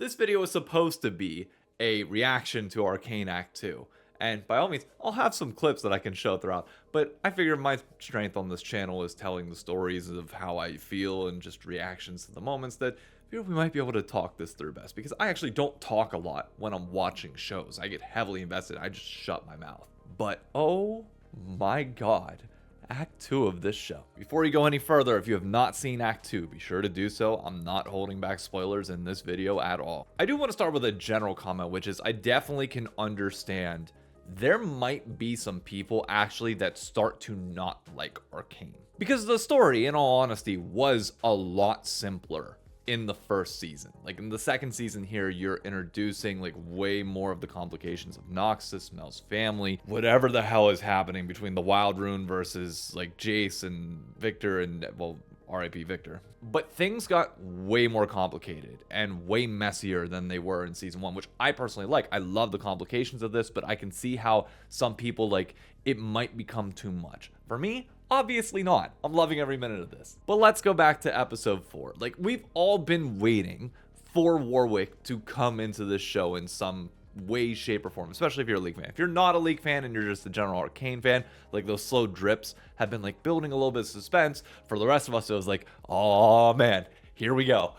This video is supposed to be a reaction to Arcane Act 2. And by all means, I'll have some clips that I can show throughout, but I figure my strength on this channel is telling the stories of how I feel and just reactions to the moments that I feel we might be able to talk this through best, because I actually don't talk a lot when I'm watching shows. I get heavily invested, I just shut my mouth. But oh my god, Act 2 of this show. Before you go any further, if you have not seen Act 2, be sure to do so. I'm not holding back spoilers in this video at all. I do want to start with a general comment, which is I definitely can understand there might be some people actually that start to not like Arcane, because the story, in all honesty, was a lot simpler in the first season. Like in the second season here, you're introducing like way more of the complications of Noxus, Mel's family, whatever the hell is happening between the Wild Rune versus like Jace and Victor, and well, RIP Victor. But things got way more complicated and way messier than they were in season 1, which I personally like. I love the complications of this, but I can see how some people like it might become too much. For me, obviously not. I'm loving every minute of this. But let's go back to episode 4. Like, we've all been waiting for Warwick to come into this show in some way, shape, or form, especially if you're a League fan. If you're not a League fan and you're just a general Arcane fan, like those slow drips have been like building a little bit of suspense. For the rest of us, it was like, oh man, here we go,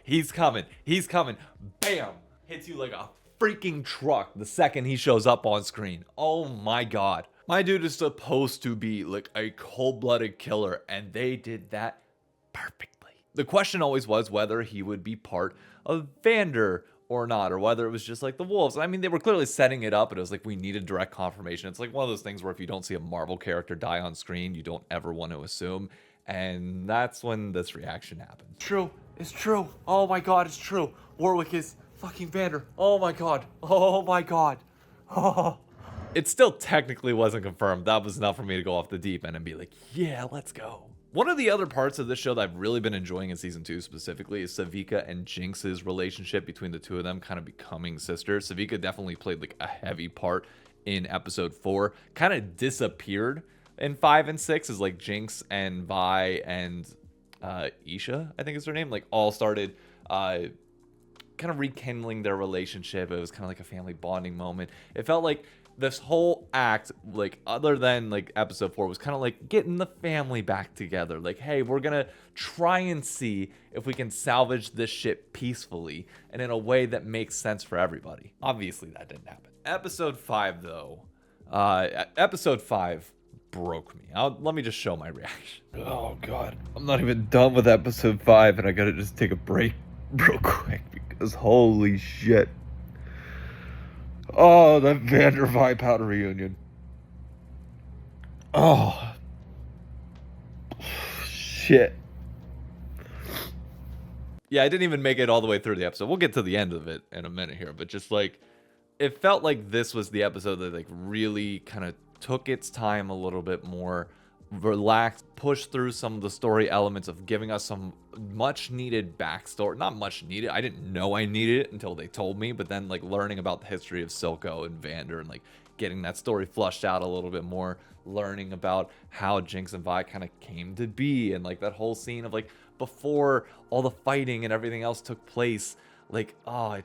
he's coming, bam, hits you like a freaking truck the second he shows up on screen. Oh my god, my dude is supposed to be like a cold-blooded killer, and they did that perfectly. The question always was whether he would be part of Vander or not, or whether it was just like the wolves. I mean, they were clearly setting it up, but it was like we needed direct confirmation. It's like one of those things where if you don't see a Marvel character die on screen, you don't ever want to assume, and that's when this reaction happened. It's true. Oh my god, it's true. Warwick is fucking Vander. Oh my god. Oh. It still technically wasn't confirmed. That was enough for me to go off the deep end and be like, yeah, let's go. One of the other parts of this show that I've really been enjoying in season 2 specifically is Savika and Jinx's relationship between the two of them kind of becoming sisters. Savika definitely played like a heavy part in episode 4, kind of disappeared in 5 and 6 as like Jinx and Vi and Isha, I think is her name, like all started kind of rekindling their relationship. It was kind of like a family bonding moment. It felt like this whole act, like other than like episode 4, was kind of like getting the family back together. Like, hey, we're gonna try and see if we can salvage this shit peacefully and in a way that makes sense for everybody. Obviously that didn't happen. Episode 5 though, episode 5 broke me. Let me just show my reaction. Oh god, I'm not even done with episode 5 and I gotta just take a break real quick because holy shit. Oh, that Vander Vi powder reunion. Oh. Shit. Yeah, I didn't even make it all the way through the episode. We'll get to the end of it in a minute here, but just like, it felt like this was the episode that like really kind of took its time a little bit more, relaxed, pushed through some of the story elements of giving us some much needed backstory. Not much needed, I didn't know I needed it until they told me, but then like learning about the history of Silco and Vander and like getting that story flushed out a little bit more, learning about how Jinx and Vi kind of came to be, and like that whole scene of like before all the fighting and everything else took place. Like, oh,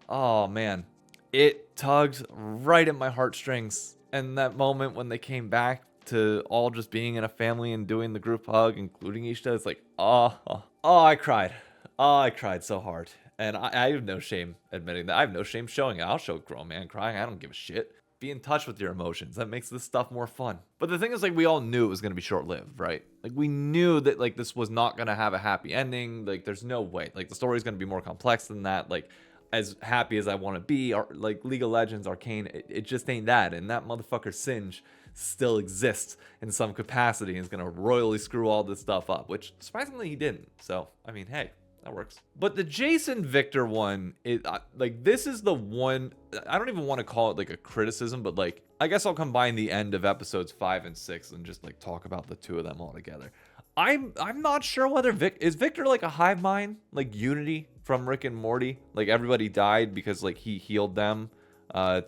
oh man, it tugged right at my heartstrings. And that moment when they came back to all just being in a family and doing the group hug, including Ishta, it's like, I cried. Oh, I cried so hard. And I have no shame admitting that. I have no shame showing it. I'll show a grown man crying. I don't give a shit. Be in touch with your emotions. That makes this stuff more fun. But the thing is, like, we all knew it was going to be short-lived, right? Like, we knew that, like, this was not going to have a happy ending. Like, there's no way. Like, the story's going to be more complex than that. Like, as happy as I want to be, or like League of Legends, Arcane, it just ain't that. And that motherfucker Singe still exists in some capacity and is going to royally screw all this stuff up, which surprisingly he didn't. So, I mean, hey, that works. But the Jason Victor one, like, this is the one, I don't even want to call it like a criticism, but like, I guess I'll combine the end of episodes 5 and 6 and just like talk about the two of them all together. I'm not sure whether is Victor like a hive mind, like Unity from Rick and Morty? Like everybody died because like he healed them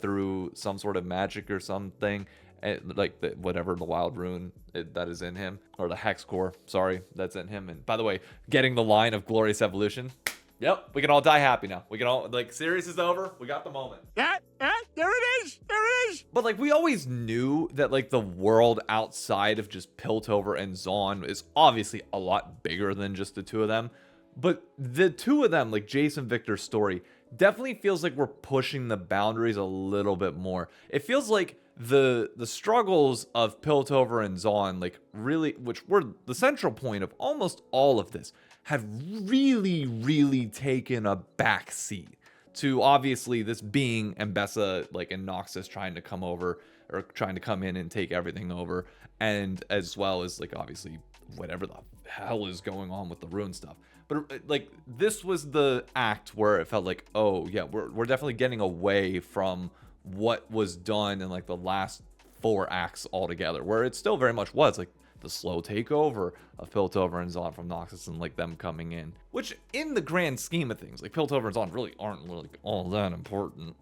through some sort of magic or something, and like whatever the wild rune that is in him, or the hex core, sorry, that's in him. And by the way, getting the line of Glorious Evolution, Yep, we can all die happy now. We can all, like, series is over. We got the moment. Yeah, there it is. There it is. But, like, we always knew that, like, the world outside of just Piltover and Zaun is obviously a lot bigger than just the two of them. But the two of them, like Jace and Victor's story, definitely feels like we're pushing the boundaries a little bit more. It feels like the struggles of Piltover and Zaun, like, really, which were the central point of almost all of this, have really taken a backseat to obviously this being Mbessa, like, and Noxus trying to come over, or trying to come in and take everything over, and as well as, like, obviously whatever the hell is going on with the Rune stuff. But, like, this was the act where it felt like, oh yeah, we're definitely getting away from what was done in, like, the last 4 acts altogether, where it still very much was like the slow takeover of Piltover and Zaun from Noxus, and, like, them coming in, which in the grand scheme of things, like, Piltover and Zaun really aren't really all that important.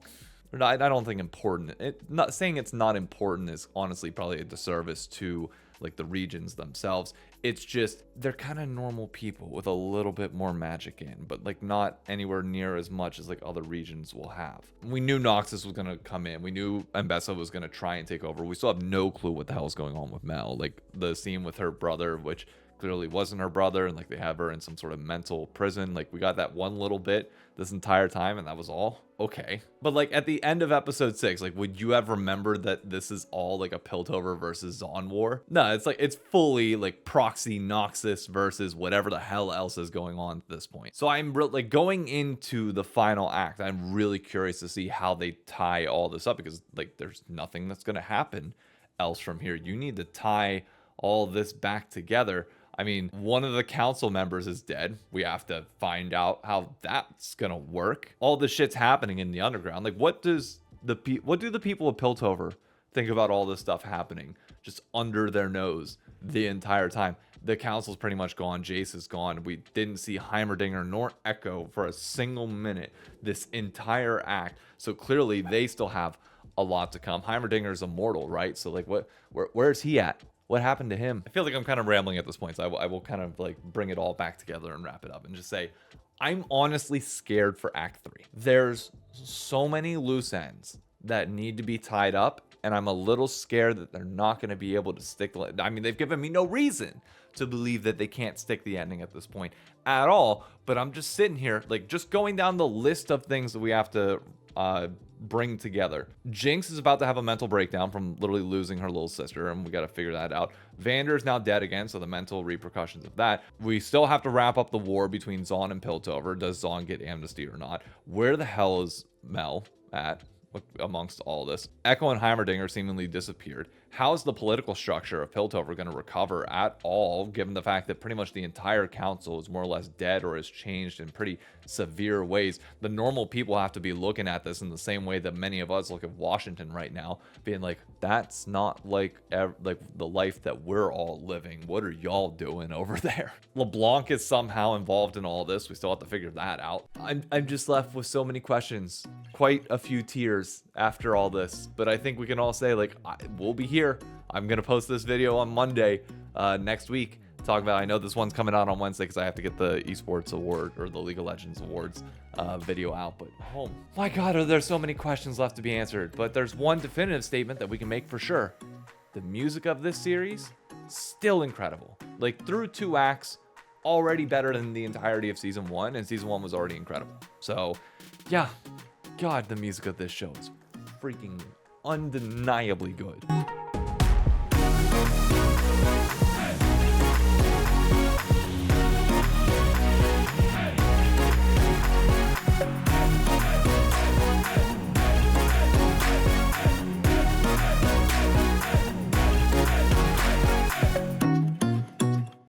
I don't think important. Not saying it's not important is honestly probably a disservice to, like, the regions themselves. It's just they're kind of normal people with a little bit more magic in, but, like, not anywhere near as much as, like, other regions will have. We knew Noxus was gonna come in. We knew Mbessa was gonna try and take over. We still have no clue what the hell is going on with Mel. Like, the scene with her brother, which clearly wasn't her brother, and, like, they have her in some sort of mental prison. Like, we got that one little bit this entire time, and that was all. Okay. But, like, at the end of episode 6, like, would you have remembered that this is all, like, a Piltover versus Zaun war? No, it's like, it's fully, like, proxy Noxus versus whatever the hell else is going on at this point. So I'm like, going into the final act, I'm really curious to see how they tie all this up, because, like, there's nothing that's gonna happen else from here. You need to tie all this back together. I mean, one of the council members is dead. We have to find out how that's gonna work. All this shit's happening in the underground. Like, what do the people of Piltover think about all this stuff happening just under their nose the entire time? The council's pretty much gone. Jace is gone. We didn't see Heimerdinger nor Echo for a single minute this entire act. So clearly they still have a lot to come. Heimerdinger's immortal, right? So, like, where's he at? What happened to him? I feel like I'm kind of rambling at this point, so I will kind of, like, bring it all back together and wrap it up and just say, I'm honestly scared for Act 3. There's so many loose ends that need to be tied up, and I'm a little scared that they're not going to be able to stick. I mean, they've given me no reason to believe that they can't stick the ending at this point at all, but I'm just sitting here, like, just going down the list of things that we have to bring together. Jinx is about to have a mental breakdown from literally losing her little sister, and we got to figure that out. Vander is now dead again, so the mental repercussions of that. We still have to wrap up the war between Zaun and Piltover. Does Zaun get amnesty or not? Where the hell is Mel at amongst all this? Echo and Heimerdinger seemingly disappeared. How's the political structure of Piltover going to recover at all, given the fact that pretty much the entire council is more or less dead or has changed in pretty severe ways? The normal people have to be looking at this in the same way that many of us look at Washington right now, being like, that's not like the life that we're all living. What are y'all doing over there? LeBlanc is somehow involved in all this. We still have to figure that out. I'm just left with so many questions, quite a few tears after all this, but I think we can all say, like, we'll be here. I'm gonna post this video on Monday next week, talk about, I know this one's coming out on Wednesday because I have to get the esports award or the League of Legends awards video out, but oh my god, are there so many questions left to be answered. But there's one definitive statement that we can make for sure: the music of this series, still incredible. Like, through 2 acts, already better than the entirety of season 1, and season 1 was already incredible. So yeah, god, the music of this show is freaking undeniably good.